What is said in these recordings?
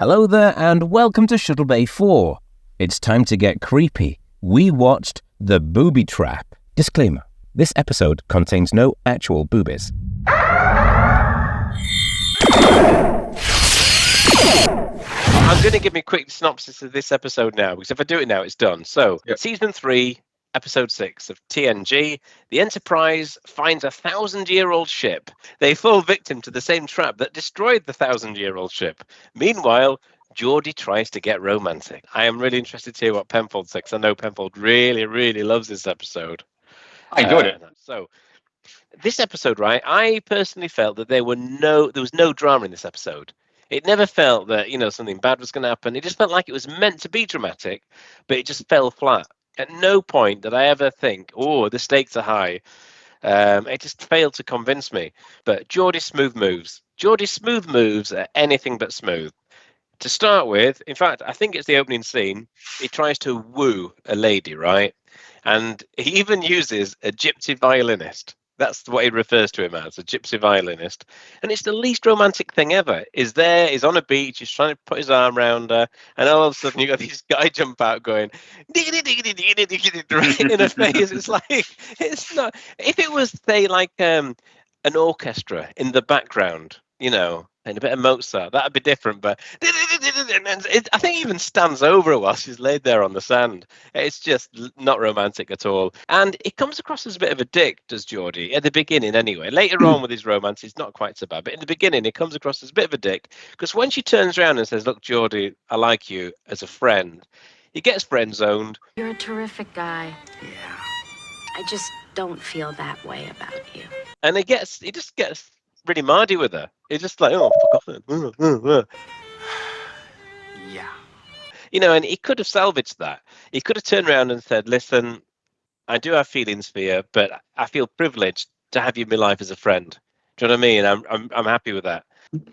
Hello there and welcome to Shuttlebay 4. It's time to get creepy. We watched the Booby Trap. Disclaimer. This episode contains no actual boobies. I'm going to give me a quick synopsis of this episode now, because if I do it now, it's done. So, Season 3, Episode 6 of TNG, the Enterprise finds a 1,000-year-old ship. They fall victim to the same trap that destroyed the 1,000-year-old ship. Meanwhile, Jordy tries to get romantic. I am really interested to hear what Penfold says. I know Penfold really, really loves this episode. I enjoyed it. So, this episode, right, I personally felt that there was no drama in this episode. It never felt that, something bad was going to happen. It just felt like it was meant to be dramatic, but it just fell flat. At no point did I ever think, oh, the stakes are high. It just failed to convince me. But Geordie's smooth moves. Geordie's smooth moves are anything but smooth. To start with, in fact, I think it's the opening scene. He tries to woo a lady, right? And he even uses a gypsy violinist. That's what he refers to him as, a gypsy violinist. And it's the least romantic thing ever. He's there, he's on a beach, he's trying to put his arm around her, and all of a sudden you got this guy jump out going, right in her face. It's like, it's not, if it was, say, like an orchestra in the background, and a bit of Mozart, that'd be different, but I think he even stands over her while she's laid there on the sand. It's just not romantic at all. And it comes across as a bit of a dick, does Jordy, at the beginning anyway. Later on with his romance, it's not quite so bad, but in the beginning, it comes across as a bit of a dick, because when she turns around and says, look, Jordy, I like you as a friend, he gets friend-zoned. You're a terrific guy. Yeah. I just don't feel that way about you. And he just gets really mardy with her. He's just like, oh, fuck off then. Yeah. And he could have salvaged that. He could have turned around and said, listen, I do have feelings for you, but I feel privileged to have you in my life as a friend. Do you know what I mean? I'm happy with that.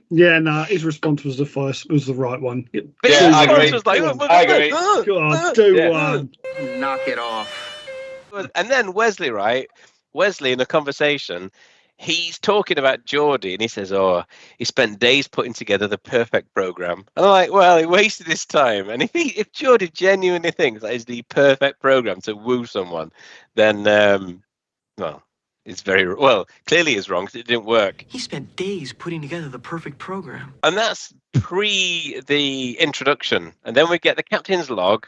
Yeah, no, his response was the right one. But yeah, his I response agree. was like, I agree. God, do one. Knock it off. And then Wesley, right? Wesley, in a conversation, he's talking about Jordy, and he says, oh, he spent days putting together the perfect program. And I'm like, well, he wasted his time. And if Jordy genuinely thinks that is the perfect program to woo someone, then, it's clearly is wrong because it didn't work. He spent days putting together the perfect program. And that's pre the introduction. And then we get the captain's log.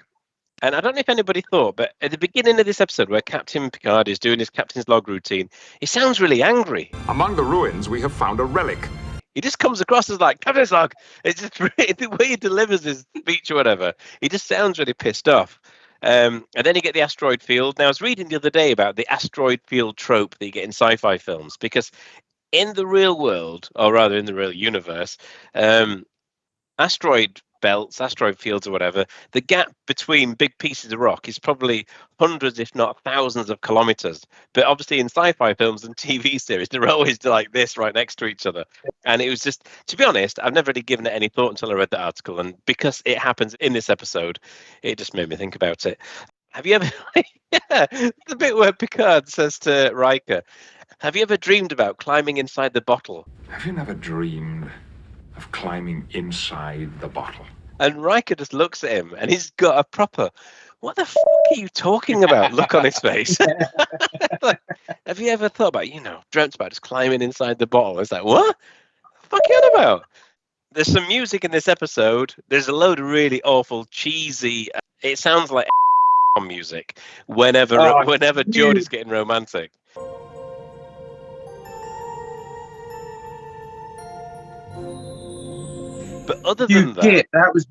And I don't know if anybody thought, but at the beginning of this episode where Captain Picard is doing his captain's log routine, he sounds really angry. Among the ruins, we have found a relic. He just comes across as like, captain's log. It's just the way he delivers his speech or whatever. He just sounds really pissed off. And then you get the asteroid field. Now, I was reading the other day about the asteroid field trope that you get in sci-fi films, because in the real world, or rather in the real universe, asteroid belts, asteroid fields or whatever, the gap between big pieces of rock is probably hundreds, if not thousands of kilometers. But obviously in sci-fi films and TV series, they're always like this right next to each other. And it was just, to be honest, I've never really given it any thought until I read the article. And because it happens in this episode, it just made me think about it. Have you ever, the bit where Picard says to Riker, have you ever dreamed about climbing inside the bottle? Have you never dreamed of climbing inside the bottle? And Riker just looks at him and he's got a proper, what the fuck are you talking about? Look on his face. Like, have you ever thought about, dreamt about just climbing inside the bottle? It's like, what? The fuck are you on about? There's some music in this episode. There's a load of really awful, cheesy, it sounds like music whenever Jordy's getting romantic. But other than that was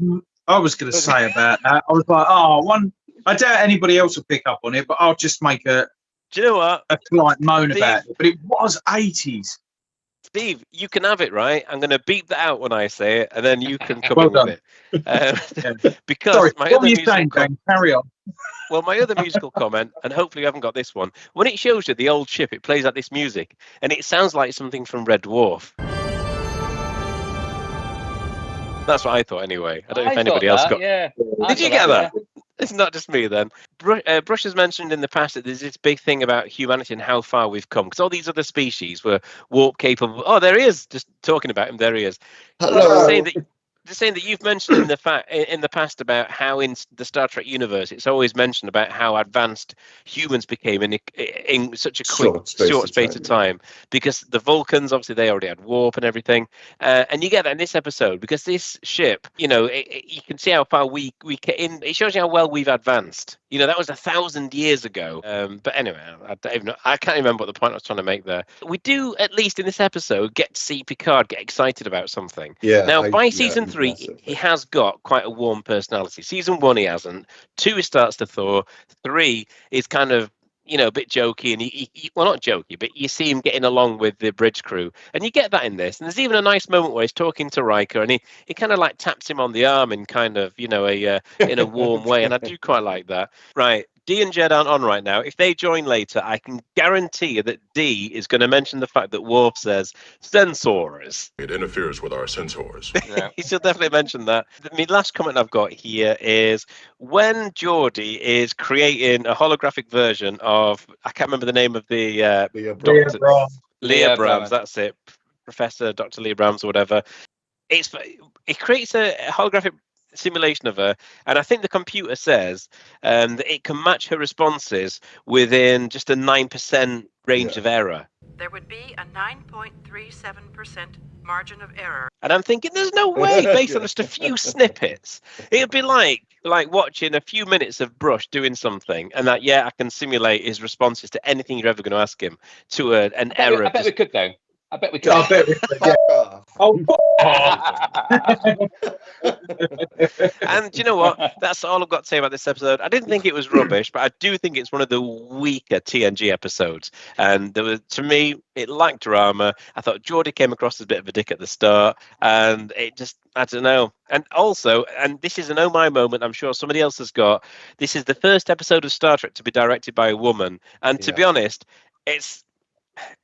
I was going to say about that. I was like, I doubt anybody else will pick up on it, but I'll just make do you know what? A polite moan about it. But it was 80s. Steve, you can have it, right? I'm going to beep that out when I say it, and then you can come in with it. Because sorry, my what other were you saying, Dan? Carry on. Well, my other musical comment, and hopefully you haven't got this one, when it shows you the old ship, it plays like this music, and it sounds like something from Red Dwarf. That's what I thought anyway. I don't know if anybody else got. Yeah. Did you get that? It's not just me then. Brush has mentioned in the past that there's this big thing about humanity and how far we've come, because all these other species were warp capable. Oh, there he is. Just talking about him. There he is. Hello. Saying that just saying that you've mentioned in the past about how in the Star Trek universe, it's always mentioned about how advanced humans became in such a quick, short space of time, because the Vulcans, obviously, they already had warp and everything, and you get that in this episode because this ship, you know, you can see how far we get in. It shows you how well we've advanced. You know, that was 1,000 years ago. But anyway, I can't remember what the point I was trying to make there. We do, at least in this episode, get to see Picard get excited about something. Yeah. Now, by season 3, he has got quite a warm personality. Season 1, he hasn't. 2, he starts to thaw. 3 is kind of, you know, a bit jokey, and he well, not jokey, but you see him getting along with the bridge crew, and you get that in this. And there's even a nice moment where he's talking to Riker, and he kind of like taps him on the arm in kind of, you know, in a warm way, and I do quite like that. Right, D and Jed aren't on right now. If they join later, I can guarantee you that D is going to mention the fact that Worf says sensors. It interferes with our sensors. Yeah. He should definitely mention that. The last comment I've got here is when Jordy is creating a holographic version of, I can't remember the name of the Leah Brahms, that's it, Professor Dr. Leah Brahms or whatever. It creates a holographic simulation of her, and I think the computer says that it can match her responses within just a 9% range of error. There would be a 9.37% margin of error. And I'm thinking, there's no way, based on just a few snippets. It'd be like watching a few minutes of Brush doing something, and that, I can simulate his responses to anything you're ever going to ask him to an error. I bet we could, though. I bet we could. And do you know what? That's all I've got to say about this episode. I didn't think it was rubbish, but I do think it's one of the weaker TNG episodes. And to me, it lacked drama. I thought Jordy came across as a bit of a dick at the start, and it just, I don't know. And also, and this is an oh my moment, I'm sure somebody else has got, this is the first episode of Star Trek to be directed by a woman. And to be honest, it's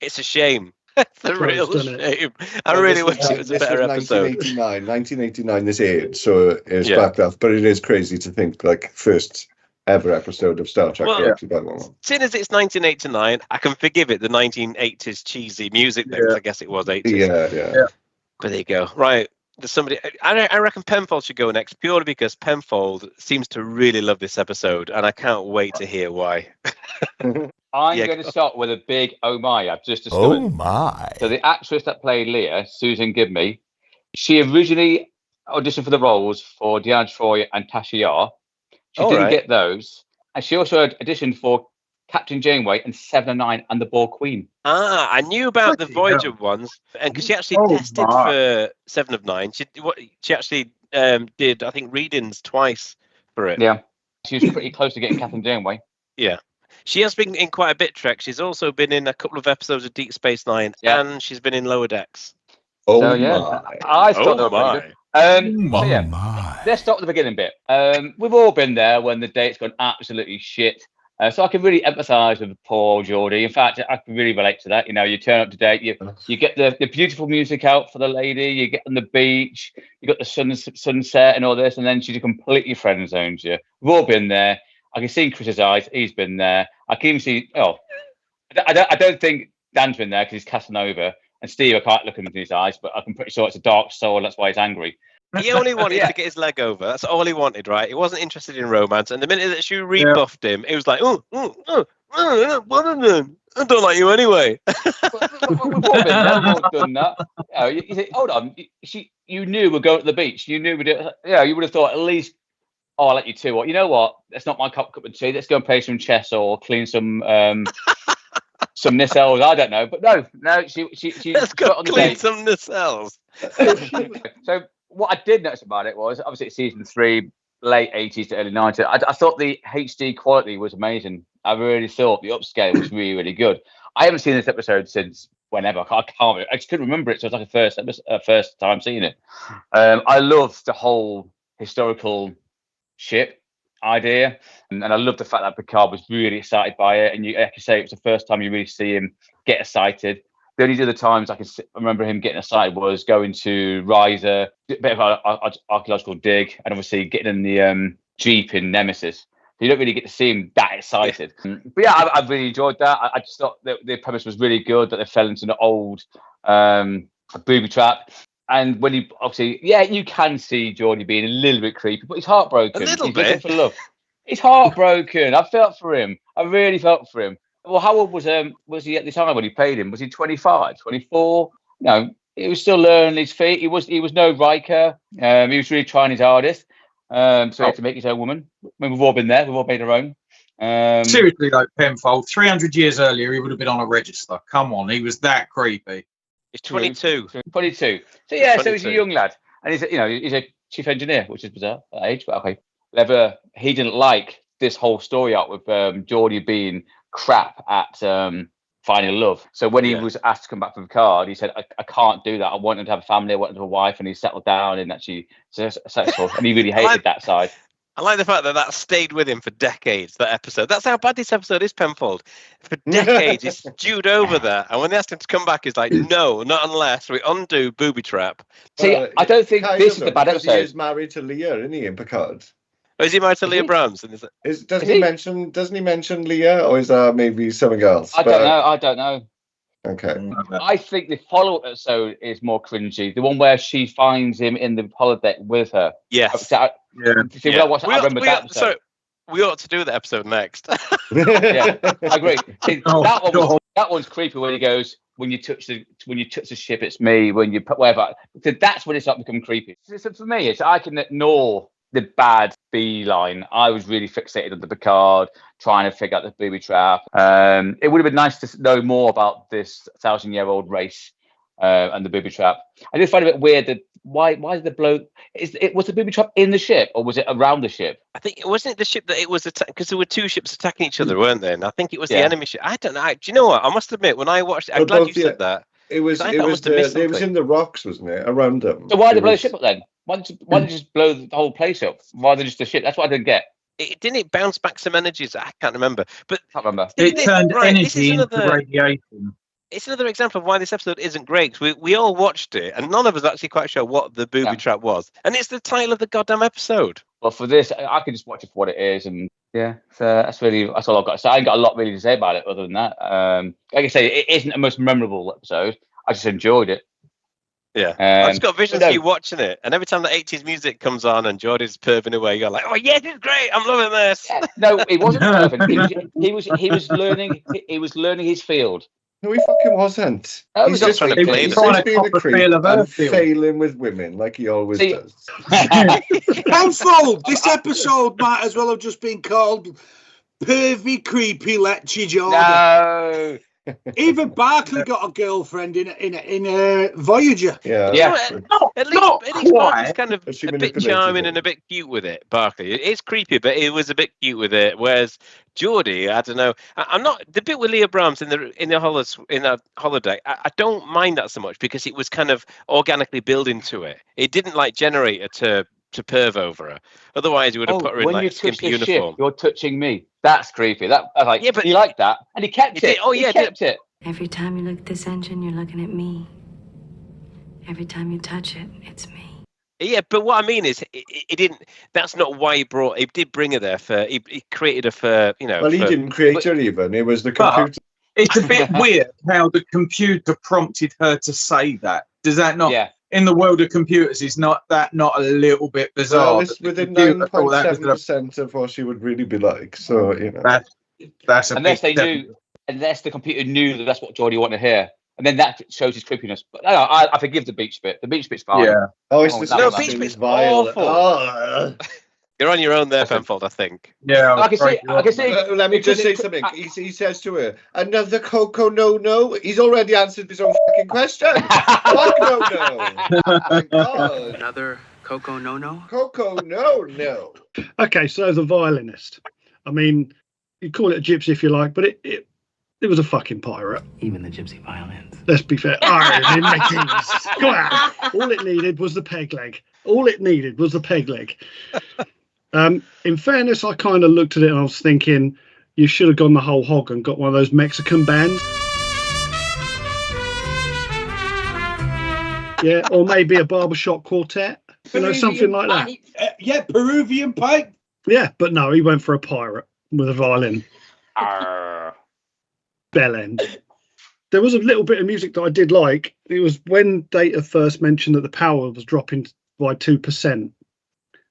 a shame. It's a real shame. I really wish it was a better episode. 1989 this aired, so it's backed off. But it is crazy to think, like, first ever episode of Star Trek directed by a woman. Seeing as it's 1989, I can forgive it, the 1980s cheesy music thing. I guess it was 80s. Yeah. But there you go. Right. There's somebody. I reckon Penfold should go next, purely because Penfold seems to really love this episode, and I can't wait to hear why. I'm going to start with a big oh my. I've just discovered. Oh my. So the actress that played Leah, Susan Gibney, she originally auditioned for the roles for Deanna Troi and Tasha Yar. She didn't get those. And she also auditioned for Captain Janeway and 7 of 9 and the Borg Queen. I knew about the Voyager ones, and because she actually tested for 7 of 9. She actually did, I think, readings twice for it. Yeah. She was pretty close to getting Captain Janeway. Yeah. She has been in quite a bit, Trek. She's also been in a couple of episodes of Deep Space Nine, and she's been in Lower Decks. I thought they were pretty good. Let's start with the beginning bit. We've all been there when the date's gone absolutely shit. So I can really empathise with poor Jordy. In fact, I can really relate to that. You know, you turn up to date, you get the beautiful music out for the lady, you get on the beach, you got the sunset and all this, and then she completely friend zones you. We've all been there. I can see Chris's eyes. He's been there. I can even see. I don't think Dan's been there because he's Casanova. And Steve, I can't look into his eyes, but I'm pretty sure it's a dark soul. That's why he's angry. He only wanted to get his leg over. That's all he wanted, right? He wasn't interested in romance. And the minute that she rebuffed him, he was like, I don't like you anyway. We've all done that. You think, hold on. You knew we're going to the beach. You knew we'd. You would have thought at least. Oh, I'll let you two. What? You know what? That's not my cup of tea. Let's go and play some chess or clean some nacelles. I don't know, but no. She let's go on clean some nacelles. So what I did notice about it was obviously it's season 3, late 80s to early 90s. I thought the HD quality was amazing. I really thought the upscale was really, really good. I haven't seen this episode since whenever. I just couldn't remember it. So it's like a first time seeing it. I loved the whole historical ship idea, and I love the fact that Picard was really excited by it, and like you say, it was the first time you really see him get excited. The only other times I can remember him getting excited was going to Riser, a bit of an archaeological dig, and obviously getting in the Jeep in Nemesis. You don't really get to see him that excited. But yeah, I really enjoyed that. I just thought that the premise was really good, that they fell into an old booby trap. And when you obviously, you can see Jordy being a little bit creepy, but he's heartbroken. A little he's bit. looking for love. He's heartbroken. I felt for him. I really felt for him. Well, how old was he at the time when he played him? Was he 25, 24? No, he was still learning his feet. He was no Riker. He was really trying his hardest. So he had to make his own woman. I mean, we've all been there. We've all made our own. Seriously, though, Penfold, 300 years earlier, he would have been on a register. Come on, he was that creepy. He's 22. 22. So yeah, 22. so he's a young lad, and he's a chief engineer, which is bizarre at that age, but okay. He didn't like this whole story out with Jordy being crap at finding love. So when he was asked to come back from Picard, he said, I can't do that. I want him to have a family. I want him to have a wife, and he settled down and actually successful. And he really hated that side. I like the fact that stayed with him for decades, that episode. That's how bad this episode is, Penfold. For decades, he's stewed over that. And when they asked him to come back, he's like, no, not unless we undo Booby Trap. See, I don't think this is the bad episode. He is married to Leah, isn't he, in Picard? Oh, is he married to Leah Brahms? Doesn't he mention Leah, or is that maybe something else? I don't know. Okay. I think the follow-up episode is more cringy. The one where she finds him in the holodeck with her. Yes. I remember that episode. So we ought to do that episode next. Yeah, I agree. See, that one's creepy when he goes, when you touch the ship, it's me. When you put whatever, so that's when it's not becoming creepy. So for me, I can ignore the bad B line. I was really fixated on the Picard, trying to figure out the Booby Trap. It would have been nice to know more about this 1,000-year-old race and the Booby Trap. I did find it a bit weird that why did the bloke? Was the Booby Trap in the ship or was it around the ship? I think it wasn't the ship that it was because there were two ships attacking each other, weren't there? And I think it was the enemy ship. I don't know. Do you know what? I must admit, when I watched it, I'm glad you said that. It was in the rocks, wasn't it? Around them. So why did they blow the ship up then? Why did you just blow the whole place up rather than just the ship? That's what I didn't get. It didn't bounce back some energies. I can't remember. But I can't remember. It turned energy into radiation. It's another example of why this episode isn't great. We all watched it, and none of us actually quite sure what the Booby Trap was. And it's the title of the goddamn episode. Well, for this, I can just watch it for what it is, and so that's all I've got to say. I ain't got a lot really to say about it other than that. Like I say, it isn't the most memorable episode. I just enjoyed it. Yeah, I've just got visions of you watching it, and every time the 80s music comes on and Jordy's perving away, you're like, "Oh yeah, this is great! I'm loving this." Yeah. No, it wasn't perving. He was learning. He was learning his field. No, he fucking wasn't. Oh, he's just trying to play being a creep and failing with women like he always does. Penfold, this episode might as well have just been called Pervy Creepy Lecture Jordy. No. Even Barclay got a girlfriend in Voyager. Yeah. At least Barclay's kind of a bit charming and a bit cute with it. Barclay, it's creepy, but it was a bit cute with it. Whereas Jordy, I don't know. I'm not the bit with Leah Brahms in the holodeck. I don't mind that so much because it was kind of organically building to it. It didn't like generate her to perv over her. Otherwise, he would have put her in like skimpy uniform. Ship, you're touching me. That's creepy. That I was like, but he liked that, and he kept it. He kept it. Every time you look at this engine, you're looking at me. Every time you touch it, it's me. Yeah, but what I mean is, it didn't. That's not why he brought. He did bring her there for. He created her for. Well, he didn't create her even. It was the computer. It's a bit weird how the computer prompted her to say that. Does that not? Yeah. In the world of computers, is not a little bit bizarre? Well, it's within 9.7% of what she would really be like. So that's a unless the computer knew that that's what Jordy wanted to hear, and then that shows his creepiness. But no, I forgive the beach bit. The beach bit's fine. Yeah. Oh, it's the beach bit's awful. Oh. You're on your own there, Penfold, I think. Yeah, I can see. Let me just say something. He says to her, "Another Coco no." He's already answered his own fucking question. Fuck no. My God. Another Coco no. Coco no. Okay, so the violinist. I mean, you call it a gypsy if you like, but it was a fucking pirate. Even the gypsy violins. Let's be fair. Come on. All it needed was the peg leg. In fairness, I kind of looked at it and I was thinking you should have gone the whole hog and got one of those Mexican bands. Yeah, or maybe a barbershop quartet, something like that. Peruvian pipe. Yeah, but no, he went for a pirate with a violin. Bell end. there was a little bit of music that I did like. It was when Data first mentioned that the power was dropping by 2%.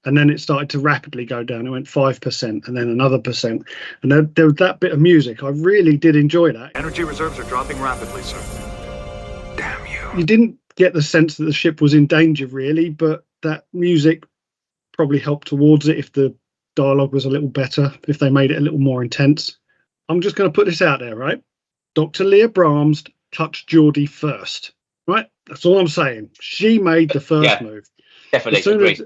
And then it started to rapidly go down. It went 5% and then another percent. And there was that bit of music. I really did enjoy that. Energy reserves are dropping rapidly, sir. Damn you. You didn't get the sense that the ship was in danger, really, but that music probably helped towards it if the dialogue was a little better, if they made it a little more intense. I'm just going to put this out there, right? Dr. Leah Brahms touched Jordi first, right? That's all I'm saying. She made the first move. Definitely agree.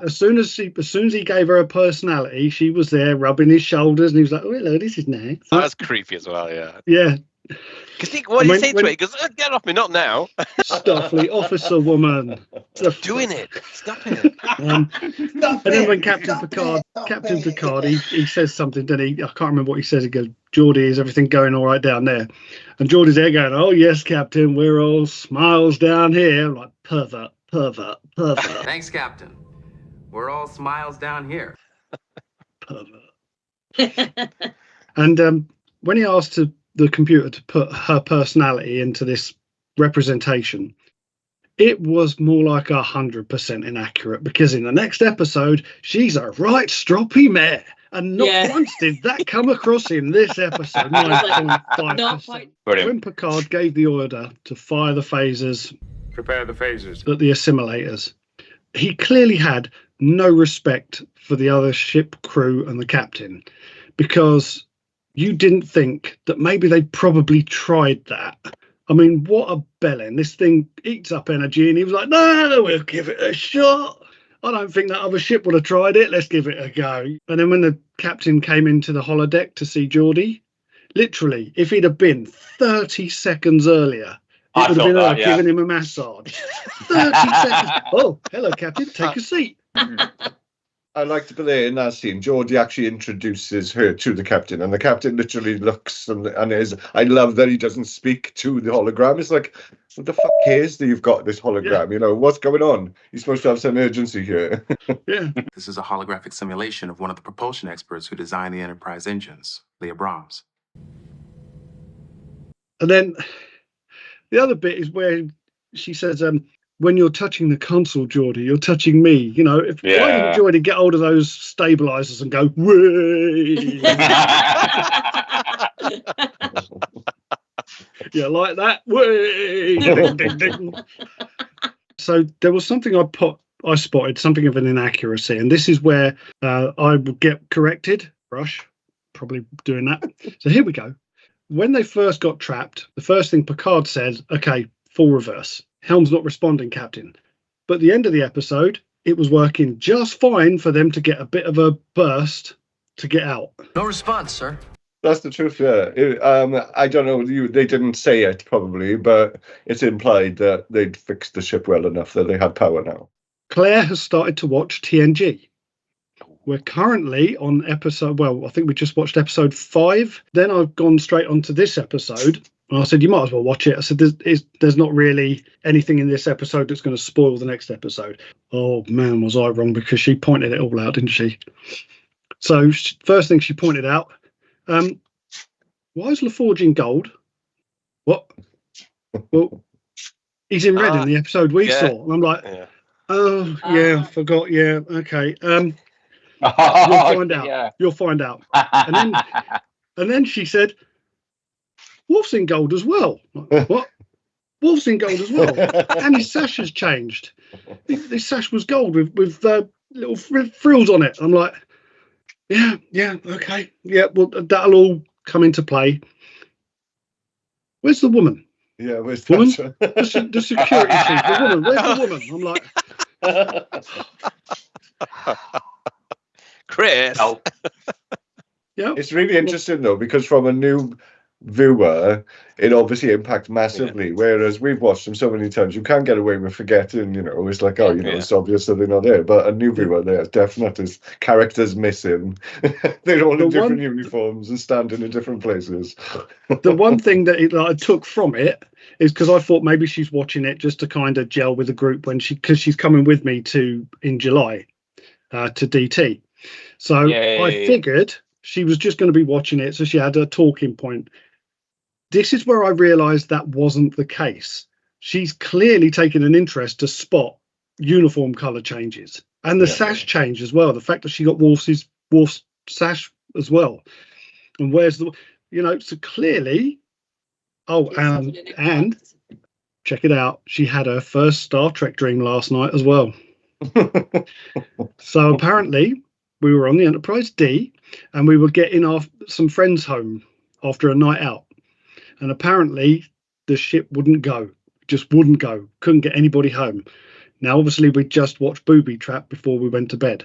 As soon as he gave her a personality, she was there rubbing his shoulders, and he was like, "Oh, hello, this is nice." That's creepy as well, yeah. Yeah. Because what did he say to it? He goes, "Get off me, not now." Starfleet officer woman. Stop doing it. Stop it. And then when Captain Picard, he says something, doesn't he? I can't remember what he says. He goes, "Jordi, is everything going all right down there?" And Jordi's there going, "Oh, yes, Captain, we're all smiles down here." I'm like, pervert. Thanks, Captain. We're all smiles down here. Pervert. And when he asked the computer to put her personality into this representation, it was more like 100% inaccurate, because in the next episode, she's a right stroppy mare. And not once did that come across in this episode. 9.5%. When Picard gave the order to fire the phasers, prepare the phasers at the assimilators, he clearly had no respect for the other ship crew and the captain, because you didn't think that maybe they probably tried that. I mean, what a bellend. This thing eats up energy, and he was like, "No, we'll give it a shot. I don't think that other ship would have tried it. Let's give it a go." And then when the captain came into the holodeck to see Jordi, literally, if he'd have been 30 seconds earlier, it would have been her giving him a massage. 30 seconds. "Oh, hello, Captain. Take a seat." I like to believe in that scene, Geordie actually introduces her to the captain, and the captain literally looks and is. I love that he doesn't speak to the hologram. It's like, what the fuck cares that you've got this hologram? Yeah. You know, what's going on? You're supposed to have some urgency here. Yeah. This is a holographic simulation of one of the propulsion experts who designed the Enterprise engines, Leah Brahms. And then the other bit is where she says, "When you're touching the console, Jordi, you're touching me." You know, why didn't Jordi get hold of those stabilizers and go, "Way"? Yeah, like that. Way. Ding, ding, ding. So there was something I spotted, something of an inaccuracy, and this is where I would get corrected. Rush, probably doing that. So here we go. When they first got trapped, the first thing Picard says, "Okay, full reverse. Helm's not responding, Captain." But at the end of the episode, it was working just fine for them to get a bit of a burst to get out. No response, sir. That's the truth, yeah. I don't know, they didn't say it probably, but it's implied that they'd fixed the ship well enough that they had power now. Claire has started to watch TNG. We're currently on episode, I think we just watched episode 5. Then I've gone straight onto this episode. And I said, "You might as well watch it." I said, there's not really anything in this episode that's going to spoil the next episode. Oh, man, was I wrong, because she pointed it all out, didn't she? So first thing she pointed out, why is La Forge in gold? What? Well, he's in red in the episode we saw. And I'm like, oh, yeah, forgot. Yeah, okay. You'll find out. Yeah. You'll find out. And then she said, "Wolf's in gold as well." What? Wolf's in gold as well. And his sash has changed. His sash was gold with little frills on it. I'm like, yeah, okay. Yeah, well, that'll all come into play. Where's the woman? Yeah, where's the woman? The security chief. The woman. Where's the woman? I'm like... Chris. Oh. Yeah. It's really interesting, though, because from a new viewer, it obviously impacts massively. Whereas we've watched them so many times, you can't get away with forgetting. You know, it's like, it's obvious that they're not there. But a new viewer, there's definitely characters missing. They're all in different uniforms and standing in different places. The one thing that I took from it is because I thought maybe she's watching it just to kind of gel with the group because she's coming with me in July to DT. So I figured she was just going to be watching it, so she had a talking point. this is where I realised that wasn't the case. She's clearly taken an interest to spot uniform colour changes and the sash change as well. The fact that she got Worf's sash as well, and where's the, so clearly. Oh, and check it out. She had her first Star Trek dream last night as well. So apparently we were on the Enterprise D and we were getting some friends home after a night out. And apparently the ship wouldn't go. Just wouldn't go. Couldn't get anybody home. Now, obviously, we just watched Booby Trap before we went to bed.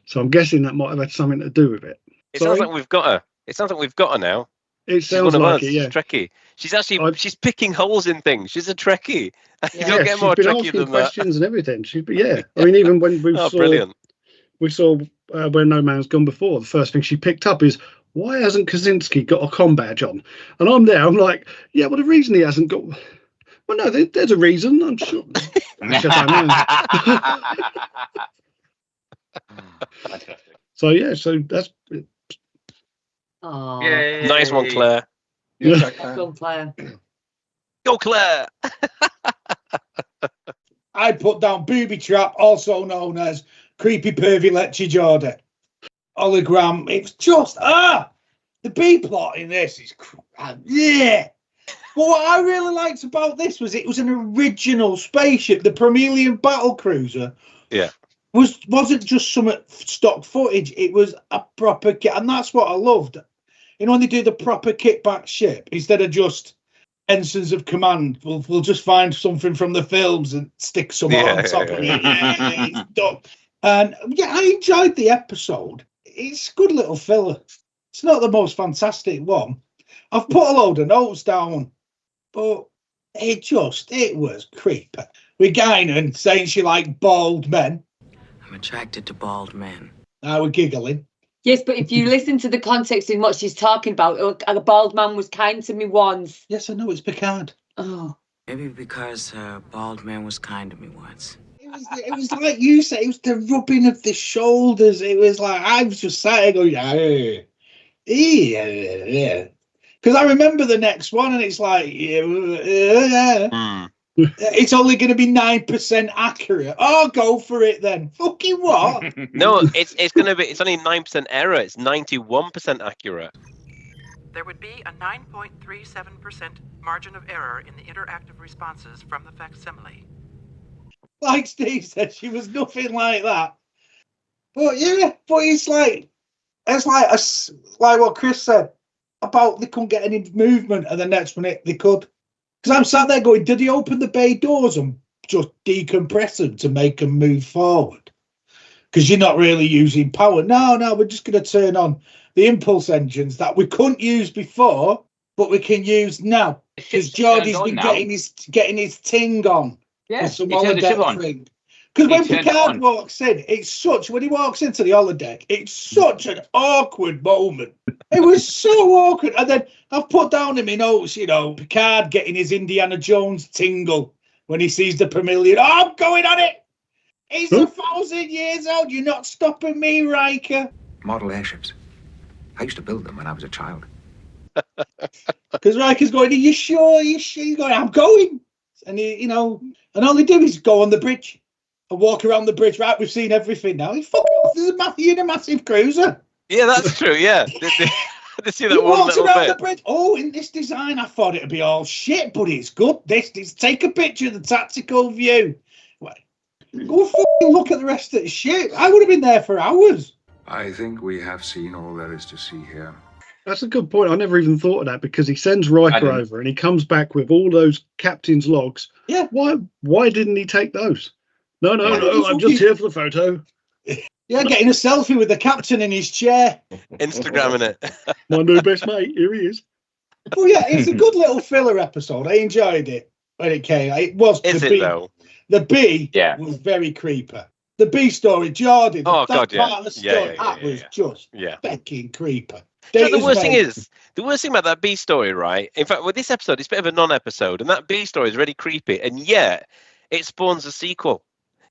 So I'm guessing that might have had something to do with it. It sounds like we've got her. It sounds like we've got her now. It sounds like it, yeah. She's Trekkie. She's actually she's picking holes in things. She's a Trekkie. You don't get she's more been Trekkie asking than questions and everything. I mean, even when we saw Where No Man's Gone Before, the first thing she picked up is, why hasn't Kaczynski got a comm badge on? And I'm like, yeah, well, the reason he hasn't got... Well, no, there's a reason, I'm sure. I don't know. So that's... Oh, nice one, Claire. Go, Claire. Go, Claire. I put down Booby Trap, also known as Creepy Pervy Lecture Jordi. Hologram. It's just the B plot in this is yeah. But what I really liked about this was it was an original spaceship. The Promelian battle cruiser. Yeah. Wasn't just some stock footage. It was a proper kit, and that's what I loved. When they do the proper kitback ship instead of just ensigns of command, we'll just find something from the films and stick some on top of it. It's done. And I enjoyed the episode. It's a good little filler. It's not the most fantastic one. I've put a load of notes down, but it was creepy. With Guinan saying she liked bald men. I'm attracted to bald men. I was giggling. Yes, but if you listen to the context in what she's talking about, a bald man was kind to me once. Yes, I know, it's Picard. Oh. Maybe because a bald man was kind to me once. It was like you said, it was the rubbing of the shoulders. It was like, I was just sat there going, yeah. Because I remember the next one and it's like, it's only going to be 9% accurate. Oh, go for it then. Fucking what? No, it's only 9% error. It's 91% accurate. There would be a 9.37% margin of error in the interactive responses from the facsimile. Like Steve said, she was nothing like that. But it's like what Chris said about they couldn't get any movement, and the next minute they could. Because I'm sat there going, did he open the bay doors and just decompress them to make them move forward? Because you're not really using power. No, we're just going to turn on the impulse engines that we couldn't use before, but we can use now. Because Jordy's been getting his ting on. Yeah, some holodeck thing. Because when Picard walks in, when he walks into the holodeck, it's such an awkward moment. It was so awkward. And then I've put down in my notes, Picard getting his Indiana Jones tingle when he sees the Promelian. Oh, I'm going on it. He's 1,000 years old. You're not stopping me, Riker. Model airships. I used to build them when I was a child. Because Riker's going, are you sure? He's going, I'm going. And, and all they do is go on the bridge and walk around the bridge. Right, we've seen everything now. He's fucking off. You're in a massive cruiser. Yeah, that's true, yeah. They see that he one walks little around bit. the bridge. Oh, in this design, I thought it'd be all shit, but it's good. This take a picture of the tactical view. Go fucking look at the rest of the ship. I would have been there for hours. I think we have seen all there is to see here. That's a good point. I never even thought of that, because he sends Riker over and he comes back with all those captain's logs. Yeah. Why didn't he take those? No, I'm just here for the photo. Yeah, getting a selfie with the captain in his chair. Instagramming it. My new best mate, here he is. Well, yeah, it's a good little filler episode. I enjoyed it when it came. It was though? The B was very creepy. The B story, Jordi, part of the story, that was just fucking creepy. So the worst thing about that B story, right? In fact, with this episode, it's a bit of a non-episode, and that B story is really creepy, and yet it spawns a sequel.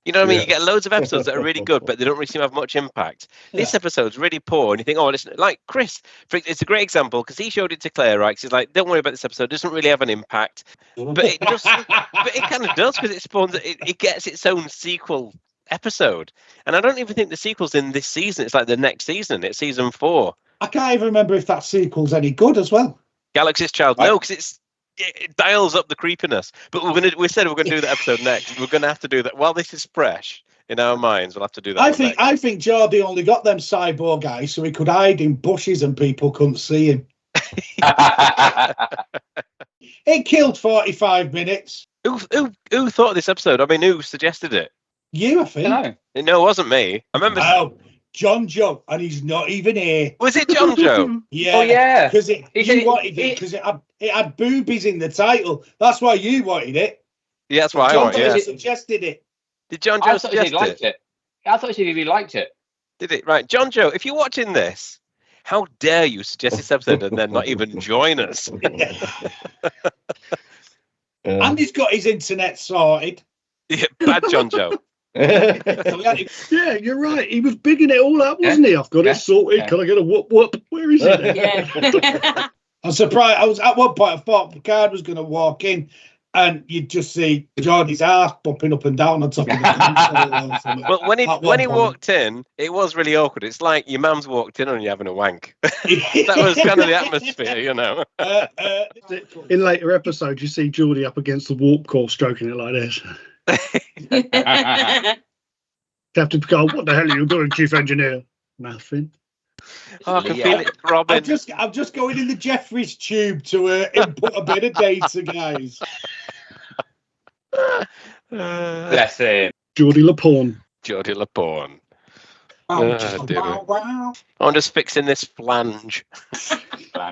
You know what I mean? You get loads of episodes that are really good, but they don't really seem to have much impact. This episode's really poor, and you think, oh, listen, like Chris, it's a great example because he showed it to Claire, right? 'Cause he's like, don't worry about this episode; it doesn't really have an impact, but it just, but it kind of does because it spawns, it gets its own sequel episode, and I don't even think the sequel's in this season. It's like the next season. It's season 4. I can't even remember if that sequel's any good as well. Galaxy's Child, no, because it dials up the creepiness. But we said we're going to do that episode next. We're going to have to do that while this is fresh in our minds. We'll have to do that. I think Jordi only got them cyborg guys so he could hide in bushes and people couldn't see him. It killed 45 minutes. Who thought of this episode? I mean, who suggested it? You, I think. No, it wasn't me. I remember. Oh, John Joe, and he's not even here. Was it John Joe? Yeah. Oh, yeah. Because you wanted it because it had boobies in the title. That's why you wanted it. Yeah, that's why I wanted it. John suggested it. Did John Joe suggest it? I thought he really liked it. Did it? Right. John Joe, if you're watching this, how dare you suggest this episode and then not even join us? And he's got his internet sorted. Yeah, bad John Joe. Yeah, you're right. He was bigging it all up, wasn't he? I've got it sorted. Yeah. Can I get a whoop whoop? Where is it? Yeah. I'm surprised. I was at one point. I thought Picard was going to walk in, and you'd just see Jordy's ass bumping up and down on top of the. But when he walked in, it was really awkward. It's like your mum's walked in and you're having a wank. That was kind of the atmosphere, you know. In later episodes, you see Jordy up against the warp core, stroking it like this. Captain Picard, what the hell are you doing, Chief Engineer? Nothing. Oh, I can feel it throbbing. I'm just going in the Jeffries tube to input a bit of data, guys. Bless him. Geordi La Forge. Geordi La Forge. I'm just fixing this flange.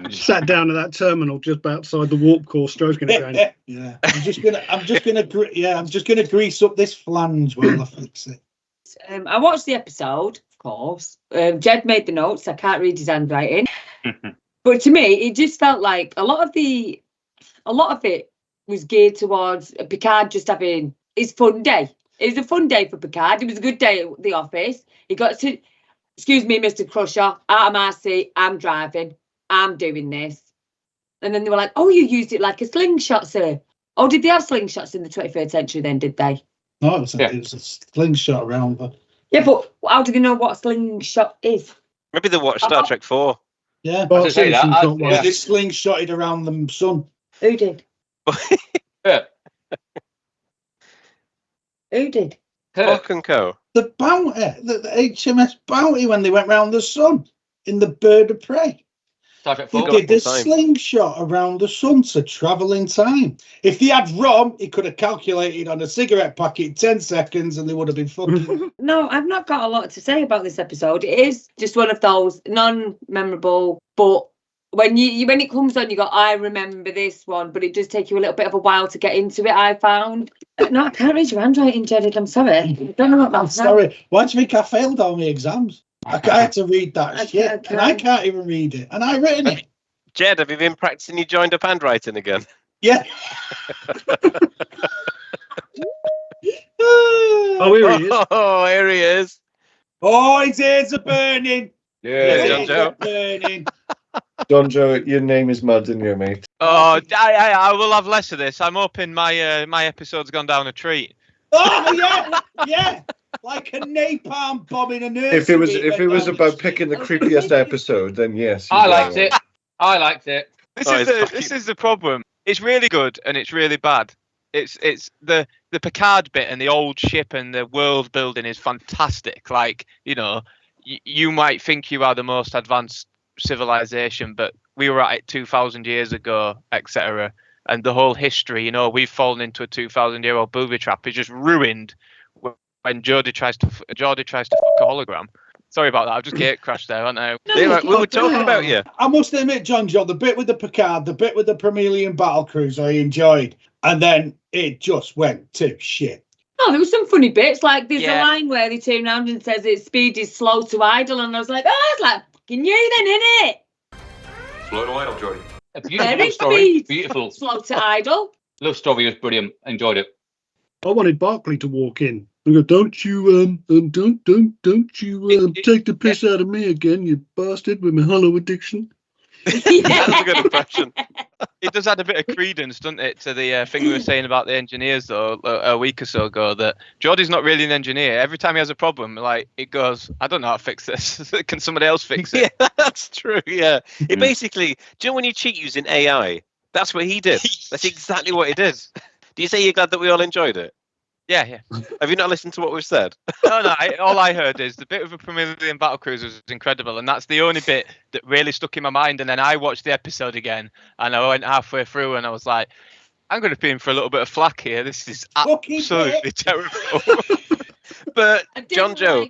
Sat down at that terminal just outside the warp core, stroking it again. Yeah, I'm just gonna grease up this flange while I fix it. I watched the episode, of course. Jed made the notes. I can't read his handwriting, but to me, it just felt like a lot of it was geared towards Picard just having his fun day. It was a fun day for Picard. It was a good day at the office. He got to, excuse me, Mr. Crusher, out of my seat. I'm driving. I'm doing this. And then they were like, oh, you used it like a slingshot, sir. Oh, did they have slingshots in the 21st century then, did they? No, it was a slingshot around. But... Yeah, but how do they know what a slingshot is? Maybe they watched Star Trek 4. Yeah, but they slingshotted around the sun. Who did? Yeah. Who did? Hawk and Co. The Bounty, the HMS Bounty, when they went round the sun in the Bird of Prey. He did this slingshot around the sun to travel in time. If he had rum, he could have calculated on a cigarette packet 10 seconds and they would have been fucking... No, I've not got a lot to say about this episode. It is just one of those non-memorable, but when it comes on, you go, I remember this one, but it does take you a little bit of a while to get into it, I found. No, I can't read your handwriting, Jordi. I'm sorry. I don't know what that's. I'm sorry. Why do you think I failed all my exams? I had to read that shit, and I can't even read it, and I've written it. Jed, have you been practicing your joined up handwriting again? Yeah. Oh, here he is. Oh, here he is. Oh, his ears are burning. Yeah, John Joe. Burning. John Joe, your name is mud in your mate. Oh, I will have less of this. I'm hoping my episode's gone down a treat. Oh yeah, like a napalm bomb in a nursery. If it was about picking the creepiest episode, then yes. I liked it. This is the problem. It's really good and it's really bad. It's the Picard bit and the old ship and the world building is fantastic. Like, you know, you might think you are the most advanced civilization, but we were at it 2,000 years ago, etc. And the whole history, you know, we've fallen into a 2,000-year-old booby trap. It's just ruined when Jordi tries to fuck a hologram. Sorry about that. I've just gate crashed there, aren't I? We were talking about you. I must admit, John, the bit with the Picard, the bit with the Promelian battlecruiser, I enjoyed, and then it just went to shit. Oh, there was some funny bits. Like there's a line where they turn around and says its speed is slow to idle, and I was like, oh, it's like fucking you then, innit? Slow to idle, Jordy. A beautiful love story. Beautiful. Slow to idle. Love story was brilliant. Enjoyed it. I wanted Barclay to walk in I go, don't you don't you take the piss out of me again, you bastard, with my hollow addiction. That's a good impression. It does add a bit of credence, doesn't it, to the thing we were saying about the engineers, though, a week or so ago, that Geordie's not really an engineer. Every time he has a problem, like, it goes, I don't know how to fix this. Can somebody else fix it? Yeah, that's true, yeah. It basically, do you know when you cheat using AI? That's what he did. That's exactly what he did. Do you say you're glad that we all enjoyed it? Yeah. Have you not listened to what we've said? No, all I heard is the bit of a Promethean battlecruiser was incredible, and that's the only bit that really stuck in my mind. And then I watched the episode again, and I went halfway through, and I was like, I'm going to be in for a little bit of flack here. This is absolutely terrible. But, John Joe,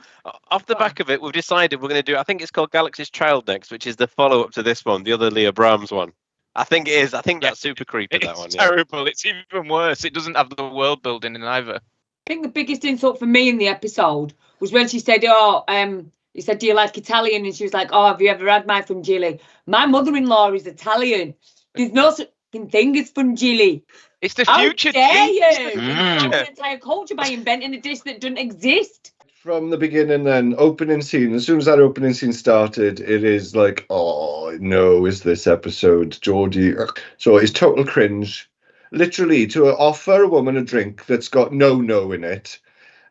off the back of it, we've decided we're going to do, I think it's called Galaxy's Child next, which is the follow-up to this one, the other Leah Brahms one. I think it is. I think that's super creepy, that one. It's terrible. It's even worse. It doesn't have the world building in either. I think the biggest insult for me in the episode was when she said, he said, do you like Italian? And she was like, oh, have you ever had my fungilli? My mother-in-law is Italian. There's no such thing as fungilli. It's the future. How dare you? An entire culture by inventing a dish that doesn't exist. From the beginning, then, opening scene, as soon as that opening scene started, it is like, oh, no, is this episode, Jordy? So it's total cringe. Literally, to offer a woman a drink that's got no in it.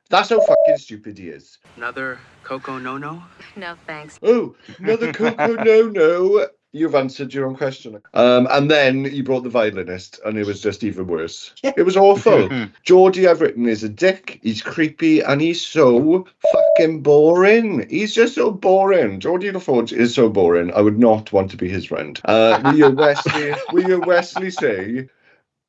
That's how fucking stupid he is. Another Coco no? No, thanks. Oh, another Coco no. You've answered your own question. And then he brought the violinist, and it was just even worse. It was awful. Jordy, I've written, is a dick. He's creepy, and he's so fucking boring. He's just so boring. Geordi La Forge is so boring. I would not want to be his friend. Will you Wesley say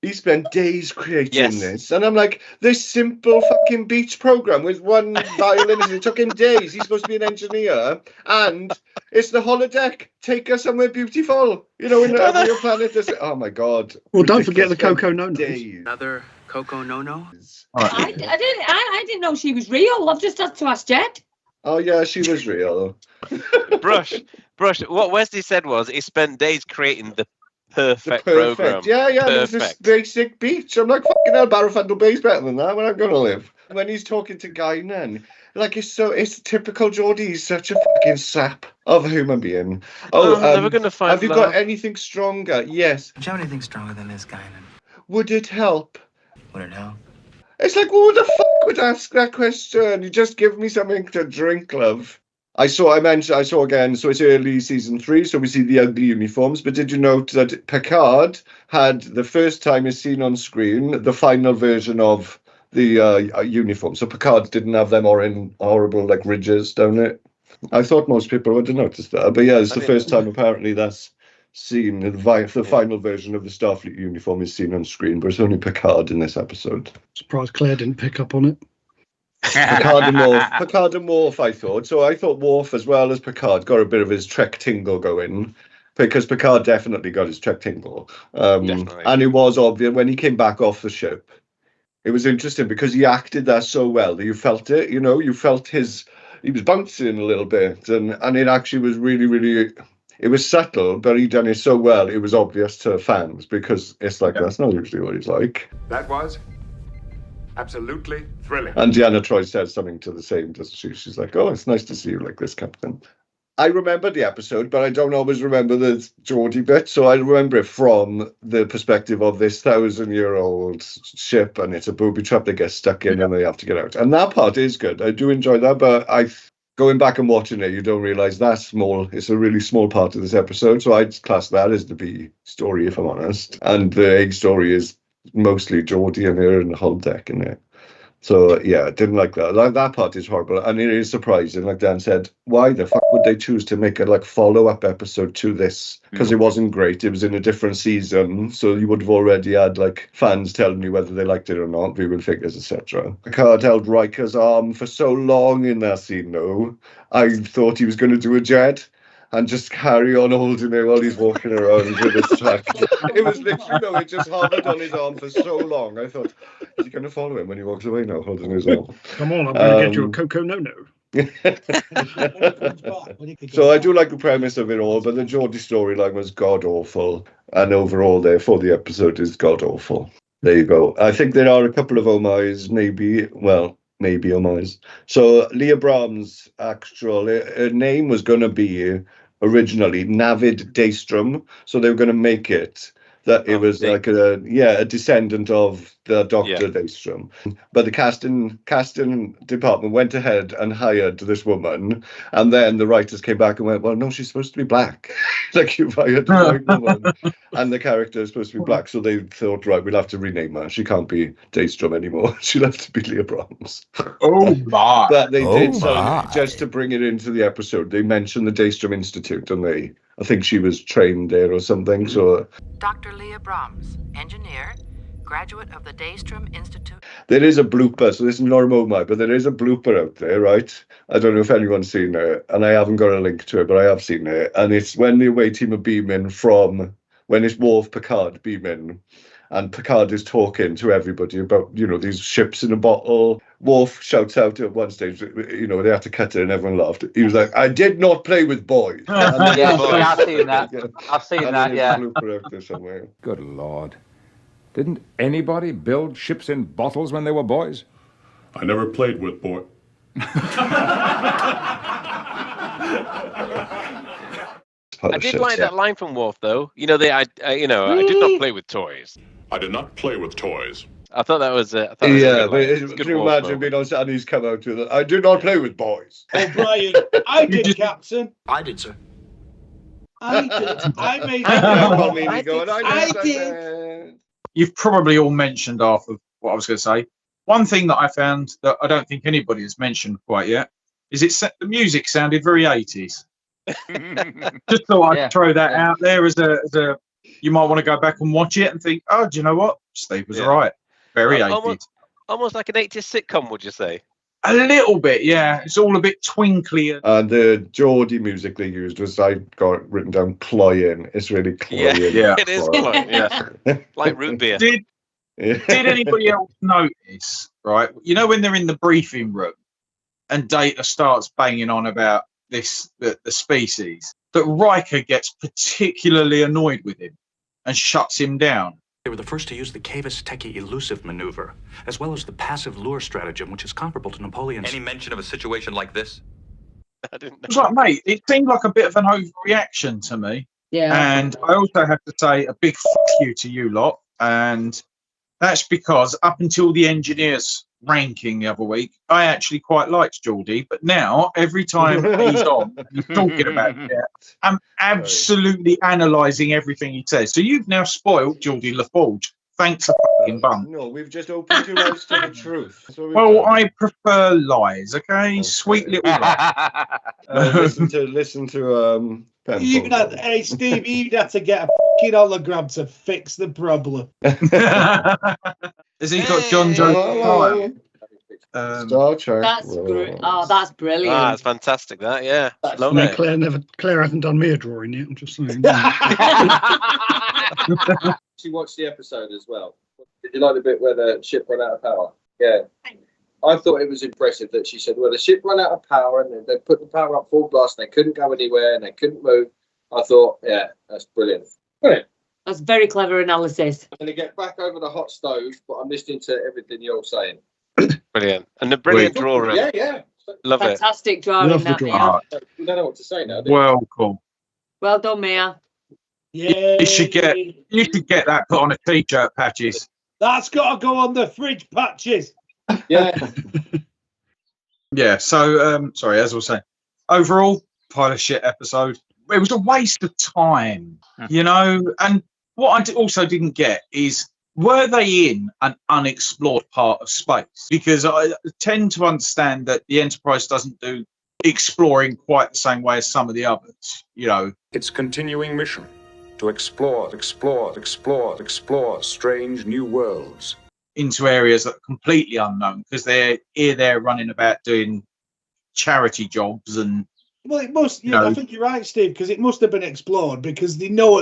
he spent days creating this? And I'm like, this simple fucking beach program with one violinist, it took him days. He's supposed to be an engineer, and it's the holodeck. Take us somewhere beautiful, in a real planet. Oh my god! Well, don't forget the Coco no. Another Coco no. I didn't know she was real. I've just had to ask Jed. Oh yeah, she was real. Brush. What Wesley said was he spent days creating the perfect program. Yeah, there's this basic beach. I'm like, fucking hell, Barrowfundle Bay's better than that. Where I'm going to live. When he's talking to Guinan, like, it's typical Jordy. He's such a fucking sap of a human being. I'm never going to find have you got anything stronger? Yes. Do you have anything stronger than this, Guinan? Would it help? Would it help? It's like, who the fuck would ask that question? You just give me something to drink, love. I saw again, so it's early season 3, so we see the ugly uniforms, but did you note that Picard had, the first time is seen on screen, the final version of the uniform, so Picard didn't have them horrible, like, ridges down it. I thought most people would have noticed that, but yeah, it's the first time apparently that's seen, the final version of the Starfleet uniform is seen on screen, but it's only Picard in this episode. Surprised Claire didn't pick up on it. Picard and Worf, I thought. So I thought Worf, as well as Picard, got a bit of his Trek tingle going, because Picard definitely got his Trek tingle. And it was obvious when he came back off the ship. It was interesting because he acted that so well that you felt it. You felt he was bouncing a little bit, and it actually was really, really. It was subtle, but he done it so well. It was obvious to fans because it's like that's not usually what he's like. That was absolutely thrilling. And Deanna Troi says something to the same, doesn't she? She's like, oh, it's nice to see you like this, Captain. I remember the episode, but I don't always remember the Jordy bit. So I remember it from the perspective of this 1,000-year-old ship, and it's a booby trap they get stuck in and they have to get out. And that part is good. I do enjoy that, but going back and watching it, you don't realise that's small. It's a really small part of this episode. So I'd class that as the B story, if I'm honest. And the A story is mostly Jordy and her and the whole deck in it. So yeah, didn't like that. That part is horrible, and it is surprising. Like Dan said, why the fuck would they choose to make a follow-up episode to this? Because it wasn't great. It was in a different season, so you would have already had fans telling you whether they liked it or not, viewing figures, etc. Picard held Riker's arm for so long in that scene, though. I thought he was going to do a jet and just carry on holding it while he's walking around with his track. It was literally, it just hovered on his arm for so long. I thought, is he going to follow him when he walks away now, holding his arm? Come on, I'm going to get you a Coco no-no. So I do like the premise of it all, but the Jordy storyline was god-awful. And overall, therefore, the episode is god-awful. There you go. I think there are a couple of homages, maybe maybe homage. So Leah Brahms' actual her name was going to be originally Navid Daystrom, so they were going to make it that it was like a descendant of the Dr. Daystrom. But the casting department went ahead and hired this woman, and then the writers came back and went, well, no, she's supposed to be black. Like, you've hired the white woman, and the character is supposed to be black, so they thought, right, we'll have to rename her. She can't be Daystrom anymore. She'll have to be Leah Brahms. Oh, my. But they did, so just to bring it into the episode, they mentioned the Daystrom Institute, and I think she was trained there or something. So Dr. Leah Brahms, engineer, graduate of the Daystrom Institute. there is a blooper. So this is not a moment, but there is a blooper out there, right? I don't know if anyone's seen it, and I haven't got a link to it, but I have seen it. And it's when the away team are beaming when it's Worf Picard beaming, and Picard is talking to everybody about, these ships in a bottle. Worf shouts out at one stage, they had to cut it and everyone laughed. He was like, I did not play with boys. I've seen that. I've seen that, yeah. Good Lord. Didn't anybody build ships in bottles when they were boys? I never played with boys. I did like that line from Worf, though. I did not play with toys. I did not play with toys. I thought that was but can you imagine being on set and he's come out to that? I do not play with boys. Oh, Brian, I did, Captain. I did, sir. I did. I made I did. You've probably all mentioned half of what I was going to say. One thing that I found that I don't think anybody has mentioned quite yet is the music sounded very 80s. Just thought I'd throw that out there as a you might want to go back and watch it and think, oh, do you know what? Steve was right. Very 80s. Almost like an 80s sitcom, would you say? A little bit, yeah. It's all a bit twinkly. And the Jordy music they used was, I got written down, cloying. It's really cloying. Yeah, it is cloying, yeah. Like root beer. Did anybody else notice, right? When they're in the briefing room and Data starts banging on about the species, that Riker gets particularly annoyed with him and shuts him down. They were the first to use the Cavis Techie elusive maneuver, as well as the passive lure stratagem, which is comparable to Napoleon's. Any mention of a situation like this? I didn't know. It was like, mate, it seemed like a bit of an overreaction to me. Yeah. And I also have to say a big fuck you to you lot. And that's because up until the engineers ranking the other week, I actually quite liked Jordi, but now every time he's on, he's talking about it, I'm absolutely analysing everything he says. So you've now spoiled Geordi La Forge. Thanks a fucking bum. No, we've just opened your eyes to the truth. Well, I prefer lies, okay? Sweet little lies. Listen to Hey Steve, you'd have to get a fucking hologram to fix the problem. Has he got John Jones? Star Trek. That's brilliant. That's fantastic. That, yeah. Claire hasn't done me a drawing yet. I'm just saying. She watched the episode as well. Did you like the bit where the ship ran out of power? Yeah. I thought it was impressive that she said, well, the ship ran out of power and they put the power up full blast and they couldn't go anywhere and they couldn't move. I thought, yeah, that's brilliant. Brilliant. That's very clever analysis. I'm going to get back over the hot stove, but I'm listening to everything you're all saying. Brilliant. And the brilliant drawing. Yeah. Love it. Fantastic drawing. You don't know what to say now, do you? Well, cool. Well done, Mia. Yeah. You should get that put on a t-shirt patches. That's got to go on the fridge patches. Yeah. Yeah. So, sorry, as I was saying, overall, pile of shit episode. It was a waste of time, And what I also didn't get is, were they in an unexplored part of space? Because I tend to understand that the Enterprise doesn't do exploring quite the same way as some of the others, Its continuing mission to explore strange new worlds. Into areas that are completely unknown, because they're here there running about doing charity jobs and. Well, it must. Yeah, I think you're right, Steve, because it must have been explored because they knew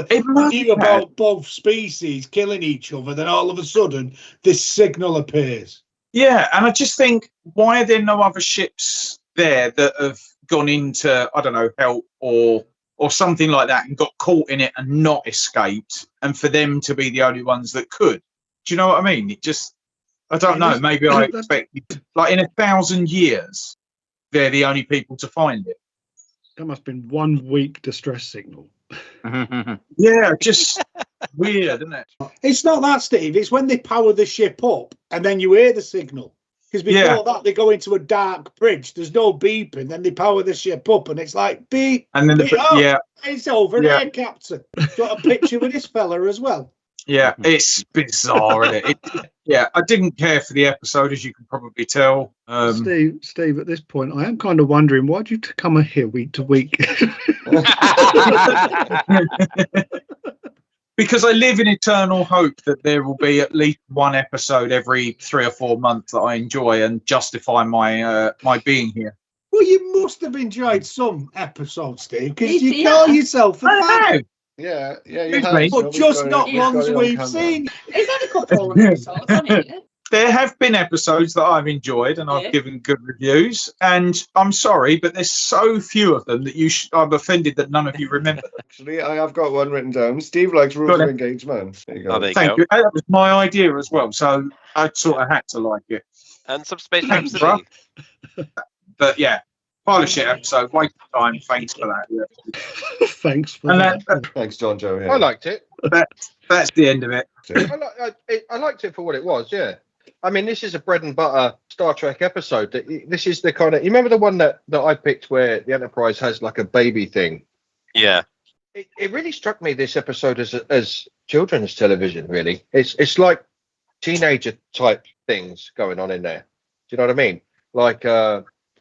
about both species killing each other. Then all of a sudden, this signal appears. Yeah, and I just think, why are there no other ships there that have gone into, I don't know, help or something like that and got caught in it and not escaped, and for them to be the only ones that could? Do you know what I mean? I don't know. Maybe I expected, like in 1,000 years, they're the only people to find it. That must have been 1 week distress signal. Yeah, just weird, isn't it? It's not that, Steve. It's when they power the ship up and then you hear the signal. Because before that, they go into a dark bridge. There's no beeping. Then they power the ship up and it's like, beep. And then, it's over there, Captain. Got a picture with this fella as well. Yeah, it's bizarre, isn't it? Yeah, I didn't care for the episode, as you can probably tell. Steve, at this point, I am kind of wondering, why do you come here week to week? Because I live in eternal hope that there will be at least one episode every 3 or 4 months that I enjoy and justify my my being here. Well, you must have enjoyed some episodes, Steve, because you call yourself a fan. Yeah, you have. But just not ones we've seen. It's had a couple of episodes, hasn't it? There have been episodes that I've enjoyed and I've given good reviews, and I'm sorry, but there's so few of them that I'm offended that none of you remember. Actually, I have got one written down. Steve likes Rules of Engagement. There you go. Thank you. That was my idea as well, so I sort of had to like it. And Subspace Rhapsody. But yeah, pile of shit episode, waste of time. Thanks for that. Yeah. Thanks for that. Thanks, John Joe. Yeah. I liked it. That's the end of it. I liked it for what it was. Yeah. I mean, this is a bread and butter Star Trek episode. This is the kind of... You remember the one that I picked where the Enterprise has like a baby thing? Yeah. It really struck me, this episode, as children's television, really. It's like teenager type things going on in there. Do you know what I mean? Like...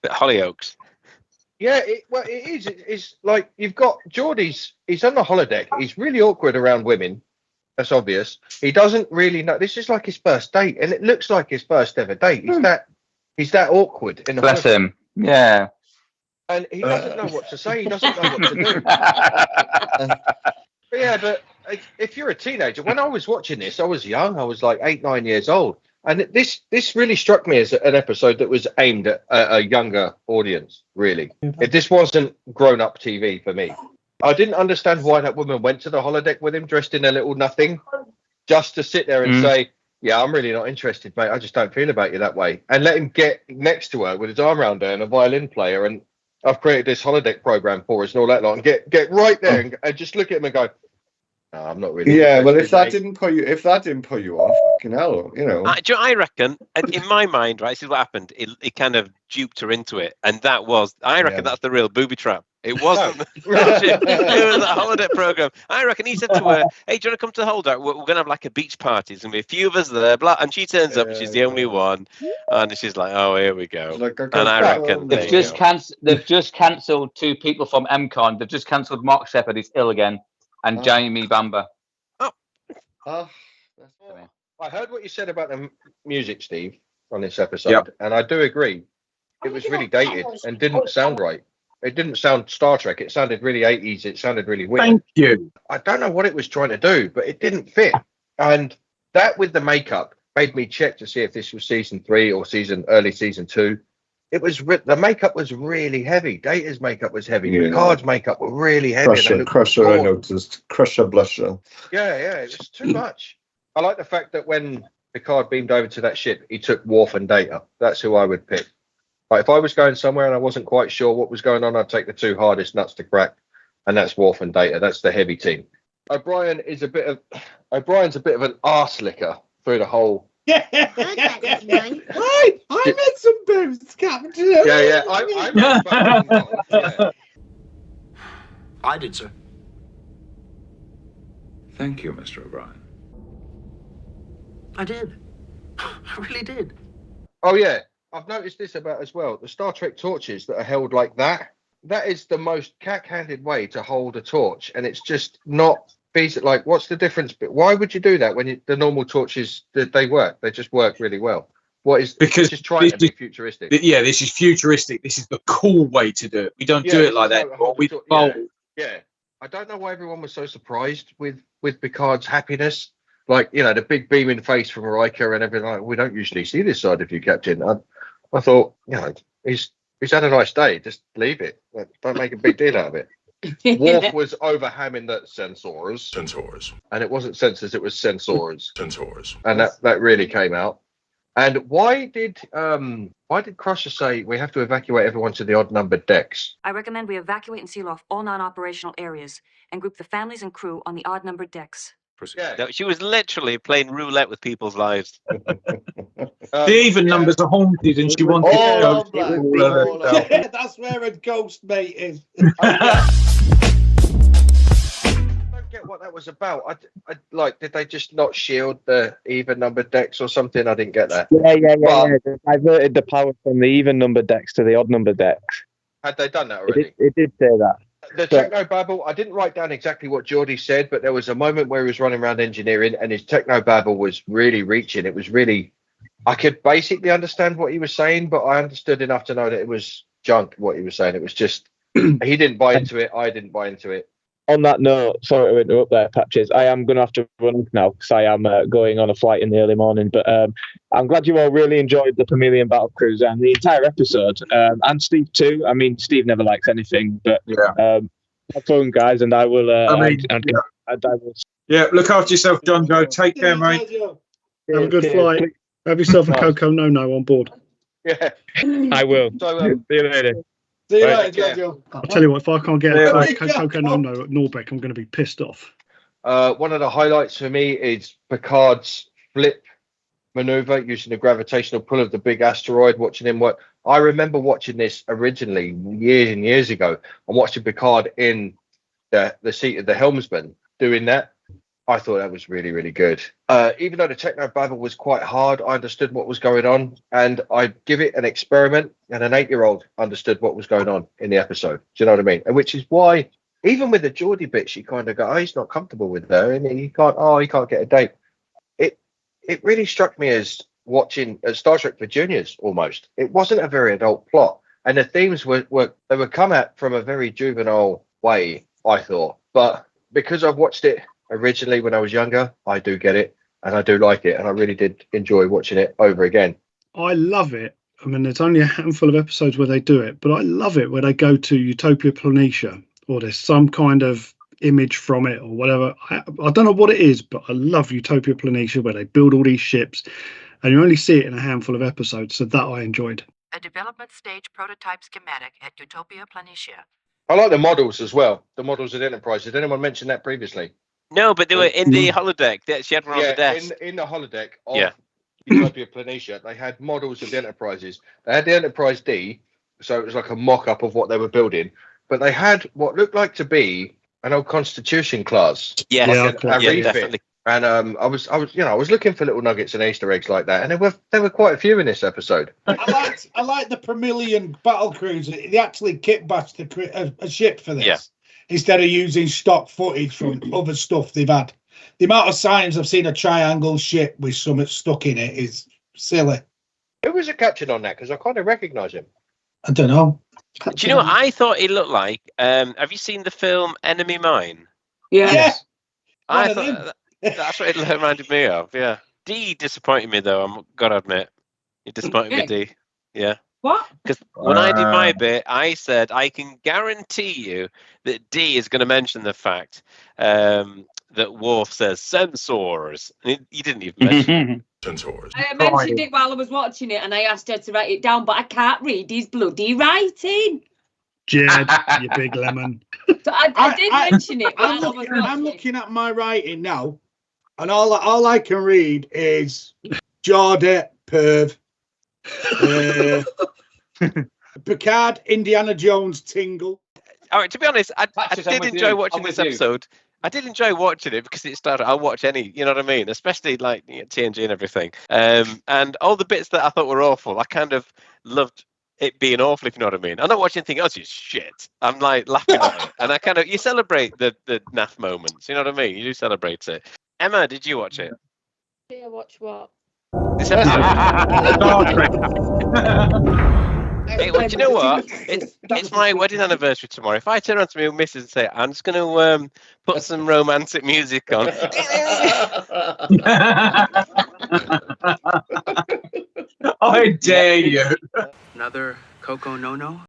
Hollyoaks. Yeah, it is. It's like you've got Geordie's... He's on the holodeck. He's really awkward around women. That's obvious. He doesn't really know. This is like his first date, and it looks like his first ever date. He's that awkward in the Bless him. Yeah. And he doesn't know what to say. He doesn't know what to do. But if you're a teenager, when I was watching this, I was young. I was like 8, 9 years old, and this really struck me as an episode that was aimed at a younger audience. Really, this wasn't grown-up TV for me. I didn't understand why that woman went to the holodeck with him dressed in a little nothing, just to sit there and say, yeah, I'm really not interested, mate. I just don't feel about you that way. And let him get next to her with his arm around her and a violin player. And I've created this holodeck program for us and all that lot. And get right there and just look at him and go, no, I'm not really. Yeah, well, if that didn't put you off, fucking hell, you know. I reckon, in my mind, right, this is what happened. It kind of duped her into it. And I reckon that's the real booby trap. It wasn't. It was a holiday program. I reckon he said to her, hey, do you want to come to the holdout? We're going to have like a beach party. There's going to be a few of us there. Blah. And she turns up and she's the only one. And she's like, oh, here we go. And I reckon they've just cancelled 2 people from MCon. They've just cancelled Mark Shepherd, he's ill again, and Jamie Bamber. I heard what you said about the music, Steve, on this episode. And I do agree. It was really dated and didn't sound right. It didn't sound Star Trek. It sounded really 80s. It sounded really weird. Thank you. I don't know what it was trying to do, but it didn't fit. And that with the makeup made me check to see if this was season 3 or early season 2. It was the makeup was really heavy. Data's makeup was heavy. Picard's makeup were really heavy. Crusher, I noticed. Crusher, blusher. Yeah, it was too much. I like the fact that when Picard beamed over to that ship, he took Worf and Data. That's who I would pick. Like if I was going somewhere and I wasn't quite sure what was going on, I'd take the 2 hardest nuts to crack, and that's Worf and Data. That's the heavy team. O'Brien's a bit of an arse licker through the whole. I made some boobs, Captain. Yeah. I did, sir. Thank you, Mr. O'Brien. I did. I really did. Oh yeah. I've noticed this about as well. The Star Trek torches that are held like that, that is the most cack-handed way to hold a torch. And it's just not feasible. Like, what's the difference? But why would you do that when the normal torches, they work? They just work really well. Because just trying to be futuristic. Yeah, this is futuristic. This is the cool way to do it. We don't do it like that. Yeah. I don't know why everyone was so surprised with Picard's happiness. Like, the big beaming face from Riker and everything. Like, we don't usually see this side of you, Captain. I thought, he's had a nice day. Just leave it. Don't make a big deal out of it. Worf was overhamming the sensors. Sensors. And it wasn't sensors, it was sensors. Sensors. And that really came out. And why did Crusher say we have to evacuate everyone to the odd-numbered decks? I recommend we evacuate and seal off all non-operational areas and group the families and crew on the odd-numbered decks. No, she was literally playing roulette with people's lives. The even numbers are haunted, and she wanted to go. Yeah, that's where a ghost mate is. I don't get what that was about. I like, did they just not shield the even numbered decks or something? I didn't get that. Yeah. They diverted the power from the even numbered decks to the odd numbered decks. Had they done that already? It did say that. The techno babble, I didn't write down exactly what Jordy said, but there was a moment where he was running around engineering and his techno babble was really reaching. It was really, I could basically understand what he was saying, but I understood enough to know that it was junk, what he was saying. It was just, he didn't buy into it. I didn't buy into it. On that note, sorry to interrupt there, Patches. I am going to have to run off now because I am going on a flight in the early morning. But I'm glad you all really enjoyed the Chameleon Battle Cruiser and the entire episode. And Steve too. I mean, Steve never likes anything, but have fun, guys. And I will. I will. Yeah, look after yourself, John. Go. Take care, mate. Have a good flight. Have yourself a Coco No on board. Yeah, I will. So, see you later. See you later, Jojo. I'll tell you what, if I can't get a Coco No at Norbeck, I'm going to be pissed off. One of the highlights for me is Picard's flip maneuver using the gravitational pull of the big asteroid, watching him work. I remember watching this originally years and years ago. I'm watching Picard in the seat of the helmsman doing that. I thought that was really, really good. Even though the techno babble was quite hard, I understood what was going on, and I'd give it an experiment, and an 8-year-old understood what was going on in the episode. Do you know what I mean? And which is why, even with the Jordy bit, she kind of go, "Oh, he's not comfortable with her, and he can't get a date." It really struck me as watching Star Trek for Juniors almost. It wasn't a very adult plot, and the themes were come at from a very juvenile way, I thought. But because I've watched it originally when I was younger, I do get it, and I do like it, and I really did enjoy watching it over again. I love it. I mean, there's only a handful of episodes where they do it, but I love it where they go to Utopia Planitia, or there's some kind of image from it or whatever. I don't know what it is, but I love Utopia Planitia, where they build all these ships, and you only see it in a handful of episodes, so that I enjoyed. A development stage prototype schematic at Utopia Planitia. I like the models as well, the models of the Enterprise. Did anyone mention that previously? No, but they were in the holodeck. She had one on the desk. In the holodeck of Utopia Planitia, they had models of the Enterprises. They had the Enterprise D, so it was like a mock-up of what they were building. But they had what looked like to be an old Constitution class. Yeah, definitely. And I was looking for little nuggets and Easter eggs like that, and there were quite a few in this episode. I like the Chameleon battle cruiser. They actually kit bashed a ship for this instead of using stock footage from other stuff they've had. The amount of signs I've seen a triangle ship with something stuck in it is silly. Who was it captured on that? Because I kind of recognise him. I don't know. Do you know what I thought he looked like? Have you seen the film Enemy Mine? Yeah. I thought that's what it reminded me of. Yeah. D disappointed me though. I'm gotta admit, he disappointed me. D. Yeah. What? Because when I did my bit, I said I can guarantee you that D is going to mention the fact that Worf says sensors. And he didn't even mention sensors. I mentioned it while I was watching it, and I asked her to write it down, but I can't read his bloody writing. Jed, you big lemon. So I did mention it. I'm looking at my writing now, and all I can read is Jordi, Perv, Picard, Indiana Jones, Tingle. All right, to be honest, I did enjoy watching this episode. I did enjoy watching it because it started. I'll watch any, you know what I mean, especially like TNG and everything. And all the bits that I thought were awful, I kind of loved it being awful, if you know what I mean. I'm not watching anything else. You shit. I'm like laughing at it, and I kind of you celebrate the naff moments. You know what I mean? You do celebrate it. Emma, did you watch it? Did I watch what? This episode. Hey, well, do you know what? It's my wedding anniversary tomorrow. If I turn around to my missus and say, I'm just going to put some romantic music on. I dare you. Another Coco No-No?